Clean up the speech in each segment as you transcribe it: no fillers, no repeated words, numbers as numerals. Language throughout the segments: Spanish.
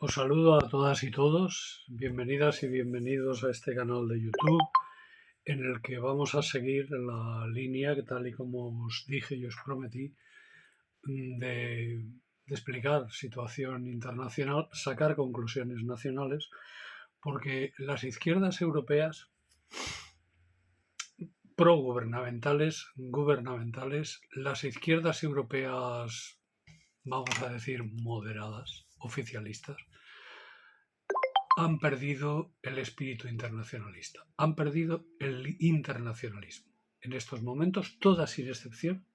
Os saludo a todas y todos, bienvenidas y bienvenidos a este canal de YouTube en el que vamos a seguir la línea que tal y como os dije y os prometí de explicar situación internacional, sacar conclusiones nacionales, porque las izquierdas europeas gubernamentales, las izquierdas europeas, vamos a decir, moderadas, oficialistas, han perdido el espíritu internacionalista, han perdido el internacionalismo. En estos momentos, todas sin excepción,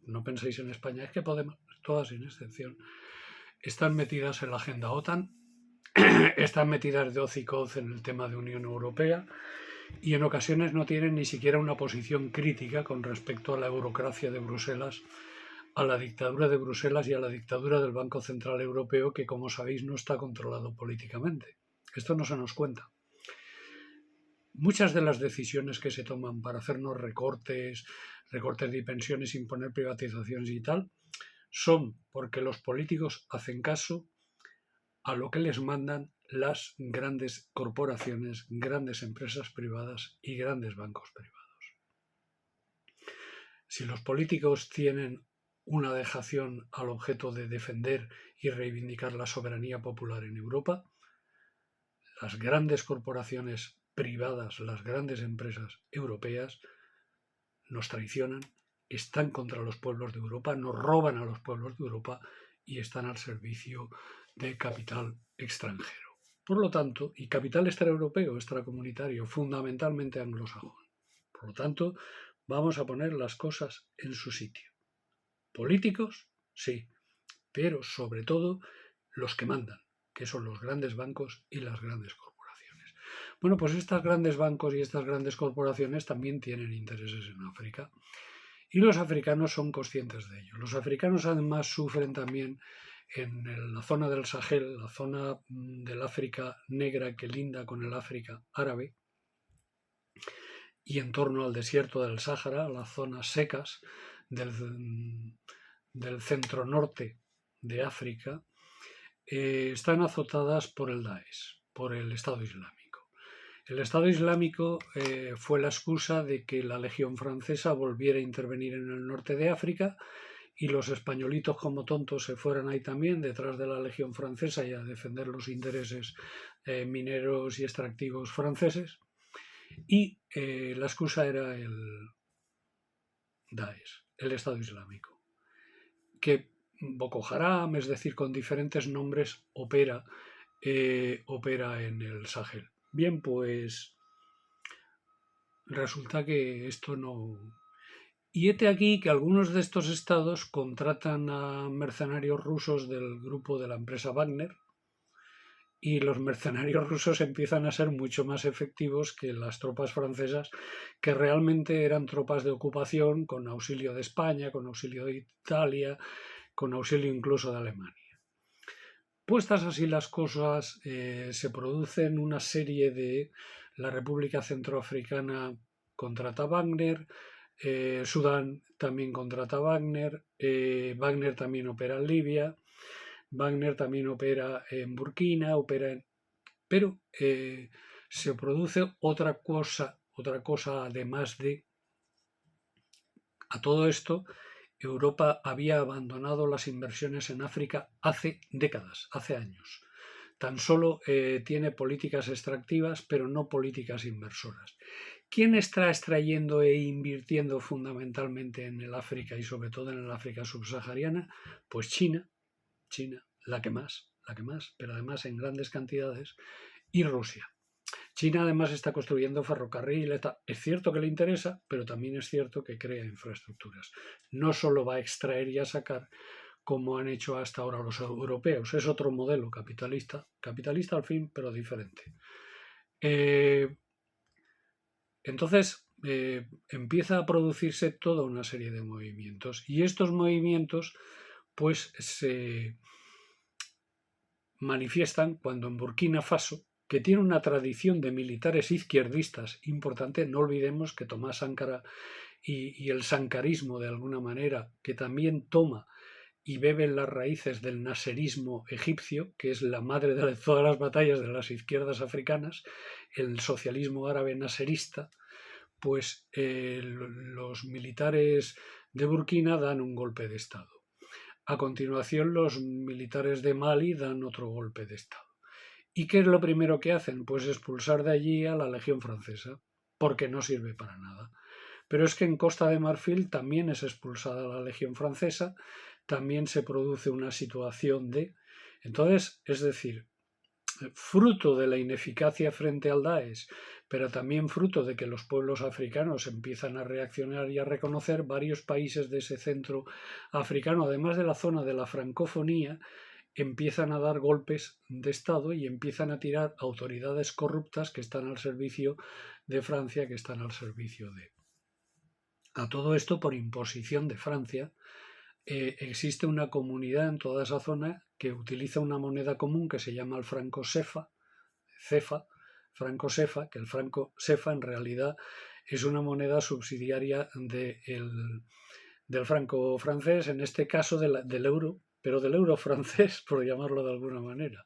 no penséis en España, es que Podemos, todas sin excepción, están metidas en la agenda OTAN, están metidas de hoz y coz en el tema de Unión Europea y en ocasiones no tienen ni siquiera una posición crítica con respecto a la eurocracia de Bruselas, a la dictadura de Bruselas y a la dictadura del Banco Central Europeo, que, como sabéis, no está controlado políticamente. Esto no se nos cuenta. Muchas de las decisiones que se toman para hacernos recortes de pensiones, imponer privatizaciones y tal, son porque los políticos hacen caso a lo que les mandan las grandes corporaciones, grandes empresas privadas y grandes bancos privados. Si los políticos tienen una dejación al objeto de defender y reivindicar la soberanía popular en Europa, las grandes corporaciones privadas, las grandes empresas europeas nos traicionan, están contra los pueblos de Europa, nos roban a los pueblos de Europa y están al servicio de capital extranjero. Por lo tanto, y capital extraeuropeo, extracomunitario, fundamentalmente anglosajón. Por lo tanto, vamos a poner las cosas en su sitio. Políticos, sí, pero sobre todo los que mandan, que son los grandes bancos y las grandes corporaciones. Bueno, pues estos grandes bancos y estas grandes corporaciones también tienen intereses en África y los africanos son conscientes de ello. Los africanos además sufren también en la zona del Sahel, la zona del África negra que linda con el África árabe y en torno al desierto del Sáhara, las zonas secas del centro norte de África, están azotadas por el Daesh, por el Estado Islámico. El Estado Islámico fue la excusa de que la Legión Francesa volviera a intervenir en el norte de África y los españolitos como tontos se fueran ahí también detrás de la Legión Francesa y a defender los intereses mineros y extractivos franceses. Y la excusa era el Daesh, el Estado Islámico, que Boko Haram, es decir, con diferentes nombres, opera en el Sahel. Bien, pues resulta que esto no... Y hete aquí que algunos de estos estados contratan a mercenarios rusos del grupo de la empresa Wagner y los mercenarios rusos empiezan a ser mucho más efectivos que las tropas francesas, que realmente eran tropas de ocupación con auxilio de España, con auxilio de Italia, con auxilio incluso de Alemania. Puestas así las cosas, se producen una serie de... La República Centroafricana contrata a Wagner, Sudán también contrata a Wagner, Wagner también opera en Libia, Wagner también opera en Burkina, pero se produce otra cosa además de... A todo esto, Europa había abandonado las inversiones en África hace décadas, hace años. Tan solo tiene políticas extractivas, pero no políticas inversoras. ¿Quién está extrayendo e invirtiendo fundamentalmente en el África y sobre todo en el África subsahariana? Pues China, la que más, pero además en grandes cantidades, y Rusia. China además está construyendo ferrocarril. Es cierto que le interesa, pero también es cierto que crea infraestructuras. No solo va a extraer y a sacar como han hecho hasta ahora los europeos. Es otro modelo capitalista al fin, pero diferente. Entonces empieza a producirse toda una serie de movimientos y estos movimientos pues se manifiestan cuando en Burkina Faso, que tiene una tradición de militares izquierdistas importante, no olvidemos que Tomás Sankara y el sankarismo de alguna manera, que también toma y beben las raíces del naserismo egipcio, que es la madre de todas las batallas de las izquierdas africanas, el socialismo árabe naserista, pues los militares de Burkina dan un golpe de Estado. A continuación, los militares de Mali dan otro golpe de Estado. ¿Y qué es lo primero que hacen? Pues expulsar de allí a la Legión Francesa, porque no sirve para nada. Pero es que en Costa de Marfil también es expulsada la Legión Francesa, también se produce una situación de... Entonces, es decir, fruto de la ineficacia frente al Daesh, pero también fruto de que los pueblos africanos empiezan a reaccionar y a reconocer, varios países de ese centro africano, además de la zona de la francofonía, empiezan a dar golpes de Estado y empiezan a tirar autoridades corruptas que están al servicio de Francia, que están al servicio de... A todo esto, por imposición de Francia, existe una comunidad en toda esa zona que utiliza una moneda común que se llama el franco franco cefa, que el franco cefa en realidad es una moneda subsidiaria del franco francés, en este caso del euro, pero del euro francés, por llamarlo de alguna manera.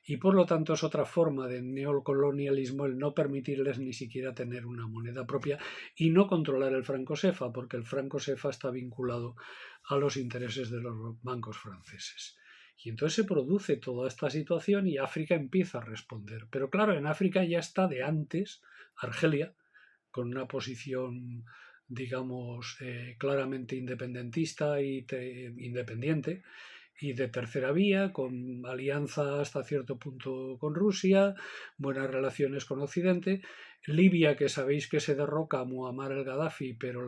Y por lo tanto es otra forma de neocolonialismo el no permitirles ni siquiera tener una moneda propia y no controlar el franco cefa, porque el franco cefa está vinculado a los intereses de los bancos franceses. Y entonces se produce toda esta situación y África empieza a responder. Pero claro, en África ya está de antes Argelia, con una posición, digamos, claramente independentista e independiente, y de tercera vía, con alianza hasta cierto punto con Rusia, buenas relaciones con Occidente. Libia, que sabéis que se derroca a Muammar el-Gaddafi, pero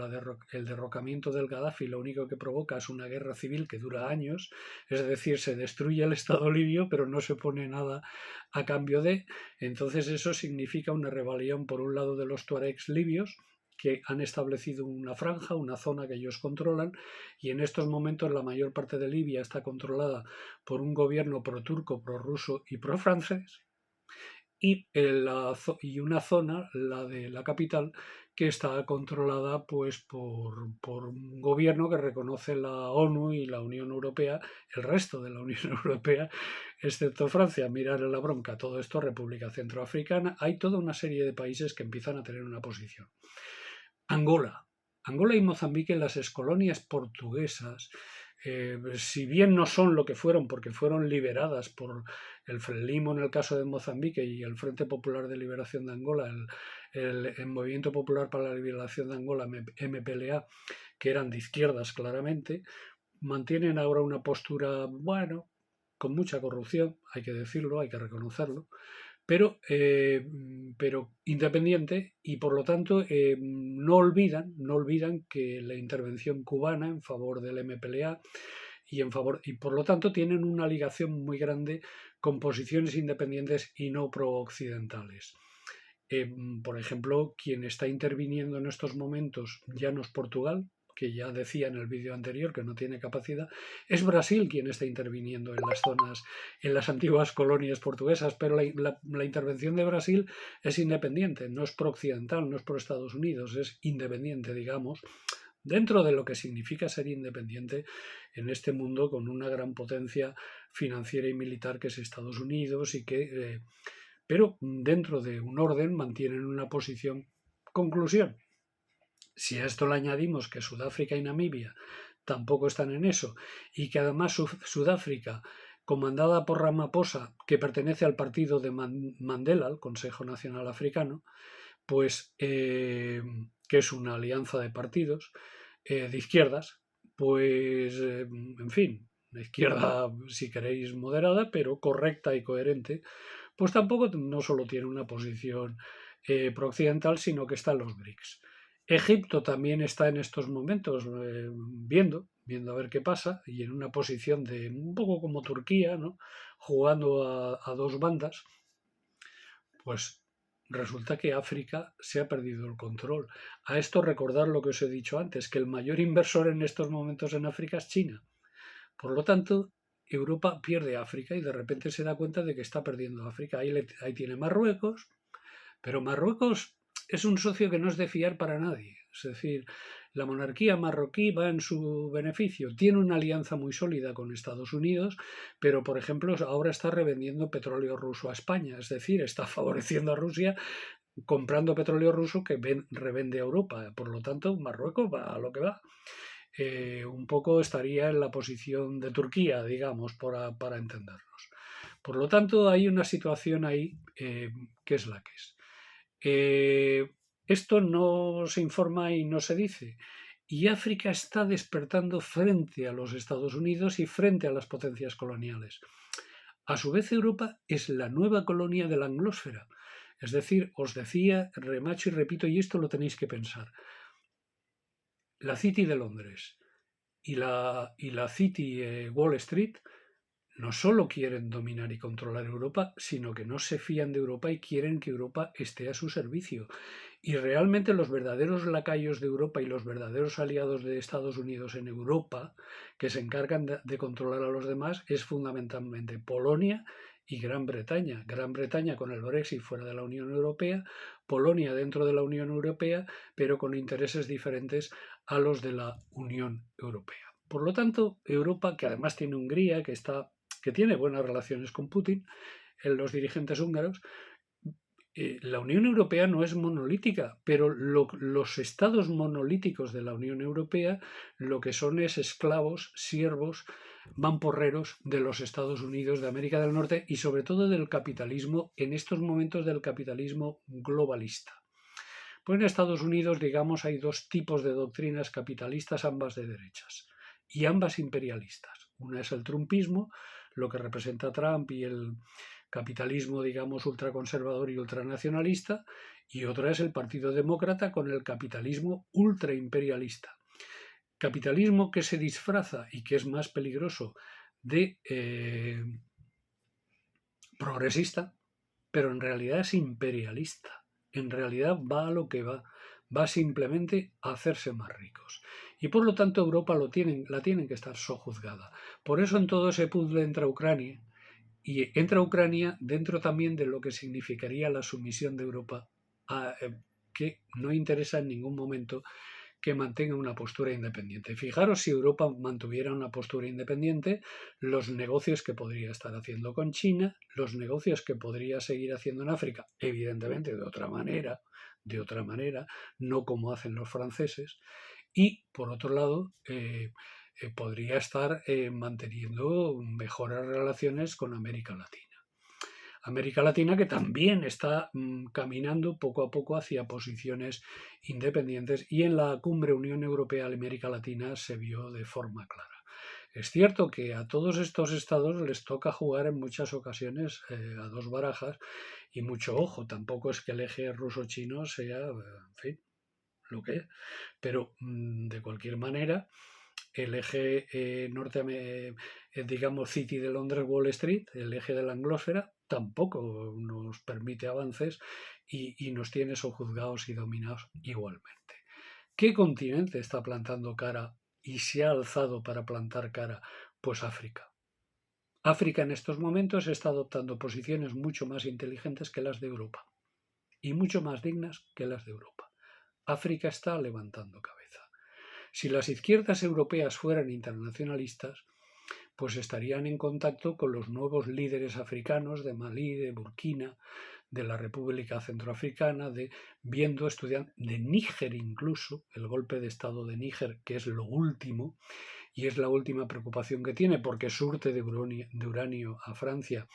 el derrocamiento del Gaddafi lo único que provoca es una guerra civil que dura años, es decir, se destruye el Estado libio, pero no se pone nada a cambio de. Entonces eso significa una rebelión por un lado de los tuaregs libios, que han establecido una franja, una zona que ellos controlan, y en estos momentos la mayor parte de Libia está controlada por un gobierno pro-turco, pro-ruso y pro-francés, y una zona, la de la capital, que está controlada pues por un gobierno que reconoce la ONU y la Unión Europea, el resto de la Unión Europea, excepto Francia. Mirar la bronca, todo esto, República Centroafricana, hay toda una serie de países que empiezan a tener una posición. Angola y Mozambique, las excolonias portuguesas, si bien no son lo que fueron porque fueron liberadas por el Frelimo en el caso de Mozambique y el Frente Popular de Liberación de Angola, el Movimiento Popular para la Liberación de Angola, MPLA, que eran de izquierdas claramente, mantienen ahora una postura, bueno, con mucha corrupción, hay que decirlo, hay que reconocerlo, pero independiente, y por lo tanto no olvidan que la intervención cubana en favor del MPLA y por lo tanto tienen una ligación muy grande con posiciones independientes y no pro-occidentales. Por ejemplo, quien está interviniendo en estos momentos ya no es Portugal, que ya decía en el vídeo anterior que no tiene capacidad, es Brasil quien está interviniendo en las zonas, en las antiguas colonias portuguesas, pero la intervención de Brasil es independiente, no es pro-occidental, no es pro-Estados Unidos, es independiente, digamos, dentro de lo que significa ser independiente en este mundo con una gran potencia financiera y militar que es Estados Unidos y que... pero dentro de un orden mantienen una posición. Conclusión. Si a esto le añadimos que Sudáfrica y Namibia tampoco están en eso y que además Sudáfrica, comandada por Ramaphosa, que pertenece al partido de Mandela, el Consejo Nacional Africano, pues que es una alianza de partidos de izquierdas, pues en fin, una izquierda si queréis moderada, pero correcta y coherente, pues tampoco no solo tiene una posición pro-occidental, sino que está en los BRICS. Egipto también está en estos momentos viendo a ver qué pasa y en una posición de un poco como Turquía, ¿no? Jugando a dos bandas. Pues resulta que África se ha perdido el control. A esto recordar lo que os he dicho antes, que el mayor inversor en estos momentos en África es China. Por lo tanto, Europa pierde África y de repente se da cuenta de que está perdiendo África. Ahí tiene Marruecos, pero Marruecos es un socio que no es de fiar para nadie. Es decir, la monarquía marroquí va en su beneficio. Tiene una alianza muy sólida con Estados Unidos, pero, por ejemplo, ahora está revendiendo petróleo ruso a España. Es decir, está favoreciendo a Rusia comprando petróleo ruso que revende a Europa. Por lo tanto, Marruecos va a lo que va. Un poco estaría en la posición de Turquía, digamos, para entendernos. Por lo tanto, hay una situación ahí que es la que es. Esto no se informa y no se dice. Y África está despertando frente a los Estados Unidos y frente a las potencias coloniales. A su vez, Europa es la nueva colonia de la anglósfera. Es decir, os decía, remacho y repito, y esto lo tenéis que pensar. La City de Londres y la City Wall Street no solo quieren dominar y controlar Europa, sino que no se fían de Europa y quieren que Europa esté a su servicio. Y realmente los verdaderos lacayos de Europa y los verdaderos aliados de Estados Unidos en Europa, que se encargan de controlar a los demás, es fundamentalmente Polonia y Gran Bretaña. Gran Bretaña con el Brexit fuera de la Unión Europea, Polonia dentro de la Unión Europea, pero con intereses diferentes a los de la Unión Europea. Por lo tanto, Europa, que además tiene Hungría, que tiene buenas relaciones con Putin, los dirigentes húngaros, la Unión Europea no es monolítica, pero los estados monolíticos de la Unión Europea lo que son es esclavos, siervos, mamporreros de los Estados Unidos de América del Norte y sobre todo del capitalismo, en estos momentos del capitalismo globalista. Pues en Estados Unidos, digamos, hay dos tipos de doctrinas capitalistas, ambas de derechas y ambas imperialistas. Una es el trumpismo, lo que representa Trump y el capitalismo, digamos, ultraconservador y ultranacionalista, y otra es el Partido Demócrata con el capitalismo ultraimperialista. Capitalismo que se disfraza y que es más peligroso de progresista, pero en realidad es imperialista. En realidad va a lo que va simplemente a hacerse más ricos. Y por lo tanto Europa la tienen que estar sojuzgada. Por eso en todo ese puzzle entra Ucrania, y entra Ucrania dentro también de lo que significaría la sumisión de Europa, que no interesa en ningún momento que mantenga una postura independiente. Fijaros si Europa mantuviera una postura independiente, los negocios que podría estar haciendo con China, los negocios que podría seguir haciendo en África, evidentemente de otra manera, no como hacen los franceses, y por otro lado, podría estar manteniendo mejores relaciones con América Latina. América Latina que también está caminando poco a poco hacia posiciones independientes y en la cumbre Unión Europea-América Latina se vio de forma clara. Es cierto que a todos estos estados les toca jugar en muchas ocasiones a dos barajas y mucho ojo, tampoco es que el eje ruso-chino sea, en fin, lo que es, pero de cualquier manera el eje digamos City de Londres Wall Street, el eje de la anglósfera, tampoco nos permite avances y nos tiene sojuzgados y dominados igualmente. ¿Qué continente está plantando cara y se ha alzado para plantar cara? Pues África. África en estos momentos está adoptando posiciones mucho más inteligentes que las de Europa y mucho más dignas que las de Europa. África está levantando cabeza. Si las izquierdas europeas fueran internacionalistas, pues estarían en contacto con los nuevos líderes africanos de Malí, de Burkina, de la República Centroafricana, estudiando de Níger incluso, el golpe de Estado de Níger, que es lo último, y es la última preocupación que tiene porque surte de uranio a Francia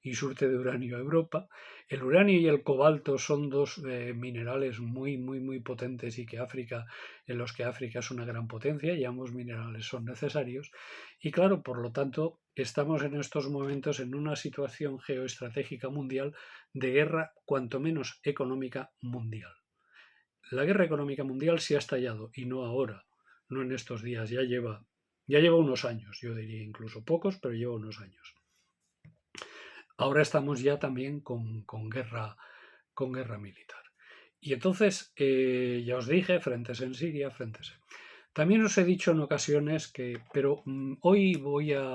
y surte de uranio a Europa. El uranio y el cobalto son dos minerales muy, muy, muy potentes y en los que África es una gran potencia y ambos minerales son necesarios. Y claro, por lo tanto, estamos en estos momentos en una situación geoestratégica mundial de guerra, cuanto menos económica, mundial. La guerra económica mundial se ha estallado y no ahora, no en estos días, ya lleva unos años, yo diría incluso pocos, pero lleva unos años. Ahora estamos ya también con guerra militar. Y entonces, ya os dije, frentes en Siria, frentes. También os he dicho en ocasiones pero hoy voy a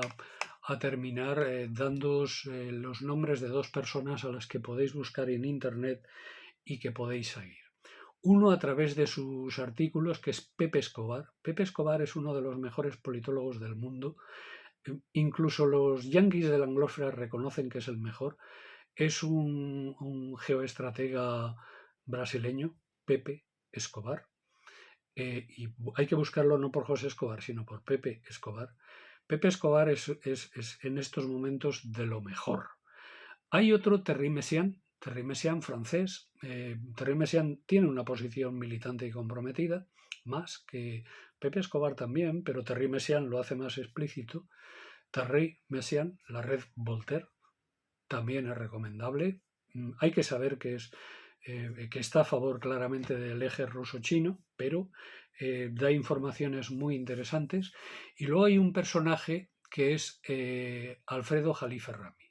terminar dándoos los nombres de dos personas a las que podéis buscar en internet y que podéis seguir. Uno a través de sus artículos, que es Pepe Escobar. Pepe Escobar es uno de los mejores politólogos del mundo. Incluso los yanquis de la anglosfera reconocen que es el mejor. Es un geoestratega brasileño, Pepe Escobar. Y hay que buscarlo no por José Escobar, sino por Pepe Escobar. Pepe Escobar es en estos momentos de lo mejor. Hay otro, Thierry Messiaen francés. Thierry Messiaen tiene una posición militante y comprometida, más que Pepe Escobar también, pero Thierry Messiaen lo hace más explícito. Thierry Messiaen, la red Voltaire, también es recomendable. Hay que saber que está a favor claramente del eje ruso-chino, pero da informaciones muy interesantes. Y luego hay un personaje que es Alfredo Jalife Rami.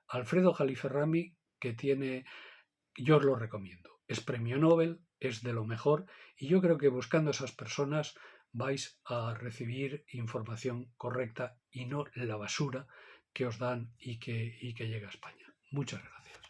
Alfredo Jalife Rami, yo os lo recomiendo. Es premio Nobel, es de lo mejor, y yo creo que buscando a esas personas vais a recibir información correcta y no la basura que os dan y que llega a España. Muchas gracias.